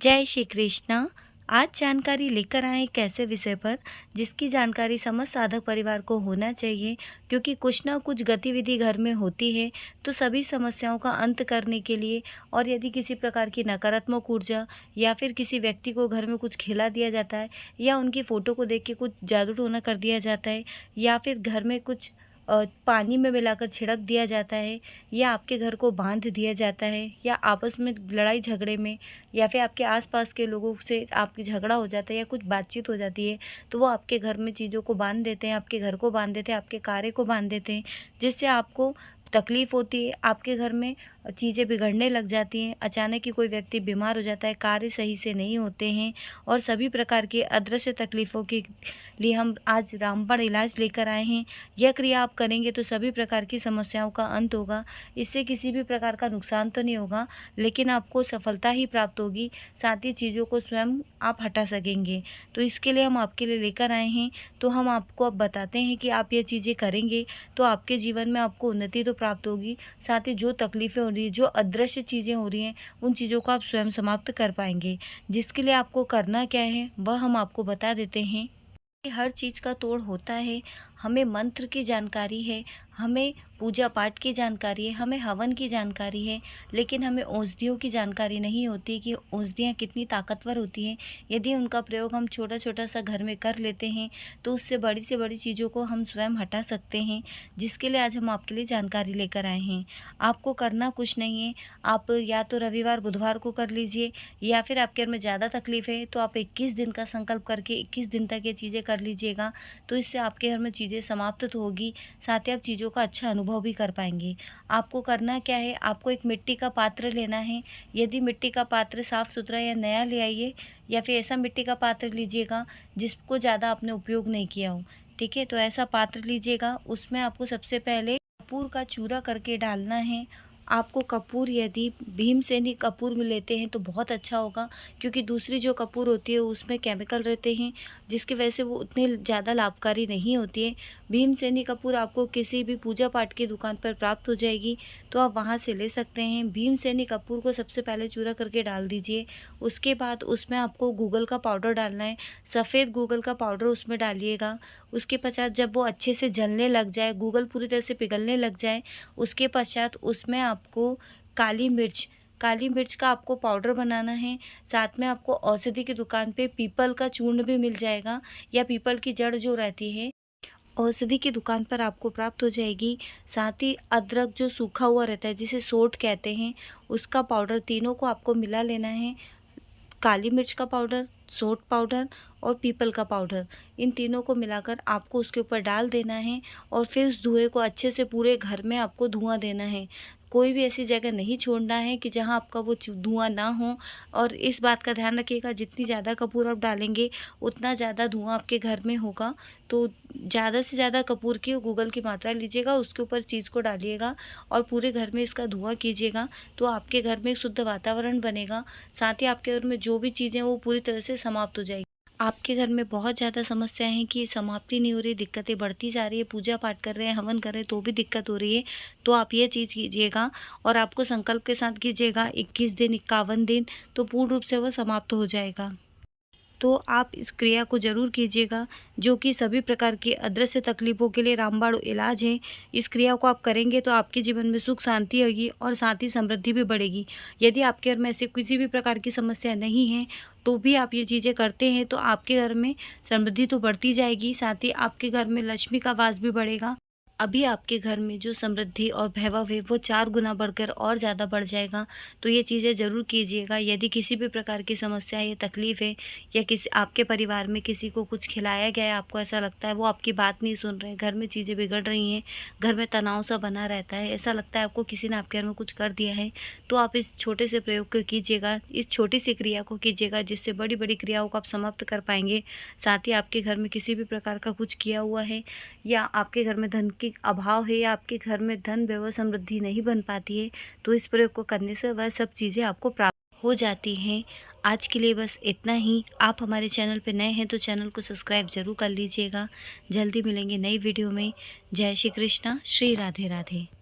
जय श्री कृष्णा। आज जानकारी लेकर आए एक ऐसे विषय पर जिसकी जानकारी समस्त साधक परिवार को होना चाहिए, क्योंकि कुछ ना कुछ गतिविधि घर में होती है तो सभी समस्याओं का अंत करने के लिए, और यदि किसी प्रकार की नकारात्मक ऊर्जा या फिर किसी व्यक्ति को घर में कुछ खिला दिया जाता है या उनकी फ़ोटो को देख के कुछ जादू टोना कर दिया जाता है या फिर घर में कुछ पानी में मिलाकर छिड़क दिया जाता है या आपके घर को बांध दिया जाता है या आपस में लड़ाई झगड़े में या फिर आपके आसपास के लोगों से आपकी झगड़ा हो जाता है या कुछ बातचीत हो जाती है, तो वो आपके घर में चीज़ों को बांध देते हैं, आपके घर को बांध देते हैं, आपके कार्य को बांध देते हैं, जिससे आपको तकलीफ़ होती है। आपके घर में चीज़ें बिगड़ने लग जाती हैं, अचानक ही कोई व्यक्ति बीमार हो जाता है, कार्य सही से नहीं होते हैं और सभी प्रकार की अदृश्य तकलीफ़ों के लिए हम आज रामबाण इलाज लेकर आए हैं। यह क्रिया आप करेंगे तो सभी प्रकार की समस्याओं का अंत होगा। इससे किसी भी प्रकार का नुकसान तो नहीं होगा, लेकिन आपको सफलता ही प्राप्त होगी। साथ ही चीज़ों को स्वयं आप हटा सकेंगे। तो इसके लिए हम आपके लिए लेकर आए हैं। तो हम आपको अब बताते हैं कि आप ये चीज़ें करेंगे तो आपके जीवन में आपको उन्नति तो प्राप्त होगी, साथ ही जो तकलीफ़ें हो रही है, जो अदृश्य चीज़ें हो रही हैं, उन चीज़ों को आप स्वयं समाप्त कर पाएंगे। जिसके लिए आपको करना क्या है वह हम आपको बता देते हैं। हर चीज़ का तोड़ होता है। हमें मंत्र की जानकारी है, हमें पूजा पाठ की जानकारी है, हमें हवन की जानकारी है, लेकिन हमें औषधियों की जानकारी नहीं होती कि औषधियाँ कितनी ताकतवर होती हैं। यदि उनका प्रयोग हम छोटा छोटा सा घर में कर लेते हैं तो उससे बड़ी से बड़ी चीज़ों को हम स्वयं हटा सकते हैं, जिसके लिए आज हम आपके लिए जानकारी लेकर आए हैं। आपको करना कुछ नहीं है। आप या तो रविवार बुधवार को कर लीजिए, या फिर आपके घर में ज़्यादा तकलीफ है तो आप 21 दिन का संकल्प करके 21 दिन तक ये चीज़ें कर लीजिएगा। तो इससे आपके घर में चीज़ें समाप्त तो होगी, साथ ही आप चीज़ों का अच्छा अनुभव भी कर पाएंगे। आपको करना क्या है, आपको एक मिट्टी का पात्र लेना है। यदि मिट्टी का पात्र साफ़ सुथरा या नया ले आइए, या फिर ऐसा मिट्टी का पात्र लीजिएगा जिसको ज़्यादा आपने उपयोग नहीं किया हो। ठीक है, तो ऐसा पात्र लीजिएगा। उसमें आपको सबसे पहले कपूर का चूरा करके डालना है। आपको कपूर यदि भीमसेनी कपूर में लेते हैं तो बहुत अच्छा होगा, क्योंकि दूसरी जो कपूर होती है उसमें केमिकल रहते हैं, जिसकी वजह से वो उतनी ज़्यादा लाभकारी नहीं होती है। भीमसेनी कपूर आपको किसी भी पूजा पाठ की दुकान पर प्राप्त हो जाएगी, तो आप वहाँ से ले सकते हैं। भीमसेनी कपूर को सबसे पहले चूरा करके डाल दीजिए। उसके बाद उसमें आपको गूगल का पाउडर डालना है, सफ़ेद गूगल का पाउडर उसमें डालिएगा। उसके पश्चात जब वो अच्छे से जलने लग जाए, गूगल पूरी तरह से पिघलने लग जाए, उसके पश्चात उसमें आपको काली मिर्च का आपको पाउडर बनाना है। साथ में आपको औषधि की दुकान पे पीपल का चूर्ण भी मिल जाएगा, या पीपल की जड़ जो रहती है औषधि की दुकान पर आपको प्राप्त हो जाएगी। साथ ही अदरक जो सूखा हुआ रहता है, जिसे सोंठ कहते हैं, उसका पाउडर, तीनों को आपको मिला लेना है। काली मिर्च का पाउडर, सोंठ पाउडर और पीपल का पाउडर, इन तीनों को मिलाकर आपको उसके ऊपर डाल देना है और फिर उस धुएँ को अच्छे से पूरे घर में आपको धुआं देना है। कोई भी ऐसी जगह नहीं छोड़ना है कि जहां आपका वो धुआं ना हो। और इस बात का ध्यान रखिएगा, जितनी ज़्यादा कपूर आप डालेंगे उतना ज़्यादा धुआं आपके घर में होगा। तो ज़्यादा से ज़्यादा कपूर की गूगल की मात्रा लीजिएगा, उसके ऊपर चीज़ को डालिएगा और पूरे घर में इसका धुआं कीजिएगा। तो आपके घर में एक शुद्ध वातावरण बनेगा। साथ ही आपके घर में जो भी चीज़ें वो पूरी तरह से समाप्त हो जाएगी। आपके घर में बहुत ज़्यादा समस्याएं हैं कि समाप्ति नहीं हो रही, दिक्कतें बढ़ती जा रही है, पूजा पाठ कर रहे हैं, हवन कर रहे हैं तो भी दिक्कत हो रही है, तो आप ये चीज़ कीजिएगा और आपको संकल्प के साथ कीजिएगा। 21 दिन, 51 दिन तो पूर्ण रूप से वो समाप्त हो जाएगा। तो आप इस क्रिया को ज़रूर कीजिएगा, जो कि सभी प्रकार की अदृश्य तकलीफ़ों के लिए रामबाण इलाज है। इस क्रिया को आप करेंगे तो आपके जीवन में सुख शांति होगी और साथ ही समृद्धि भी बढ़ेगी। यदि आपके घर में ऐसी किसी भी प्रकार की समस्या नहीं है तो भी आप ये चीज़ें करते हैं तो आपके घर में समृद्धि तो बढ़ती जाएगी, साथ ही आपके घर में लक्ष्मी का वास भी बढ़ेगा। अभी आपके घर में जो समृद्धि और वैभव है वो 4 गुना बढ़कर और ज़्यादा बढ़ जाएगा। तो ये चीज़ें ज़रूर कीजिएगा। यदि किसी भी प्रकार की समस्या या तकलीफ़ है, या किसी आपके परिवार में किसी को कुछ खिलाया गया है, आपको ऐसा लगता है वो आपकी बात नहीं सुन रहे हैं, घर में चीज़ें बिगड़ रही हैं, घर में तनाव सा बना रहता है, ऐसा लगता है आपको किसी ने आपके घर में कुछ कर दिया है, तो आप इस छोटे से प्रयोग को कीजिएगा, इस छोटी सी क्रिया को कीजिएगा, जिससे बड़ी बड़ी क्रियाओं को आप समाप्त कर पाएंगे। साथ ही आपके घर में किसी भी प्रकार का कुछ किया हुआ है, या आपके घर में धन की अभाव है, या आपके घर में धन व्यवहार समृद्धि नहीं बन पाती है, तो इस प्रयोग को करने से वह सब चीज़ें आपको प्राप्त हो जाती हैं। आज के लिए बस इतना ही। आप हमारे चैनल पर नए हैं तो चैनल को सब्सक्राइब जरूर कर लीजिएगा। जल्दी मिलेंगे नई वीडियो में। जय श्री कृष्णा, श्री राधे राधे।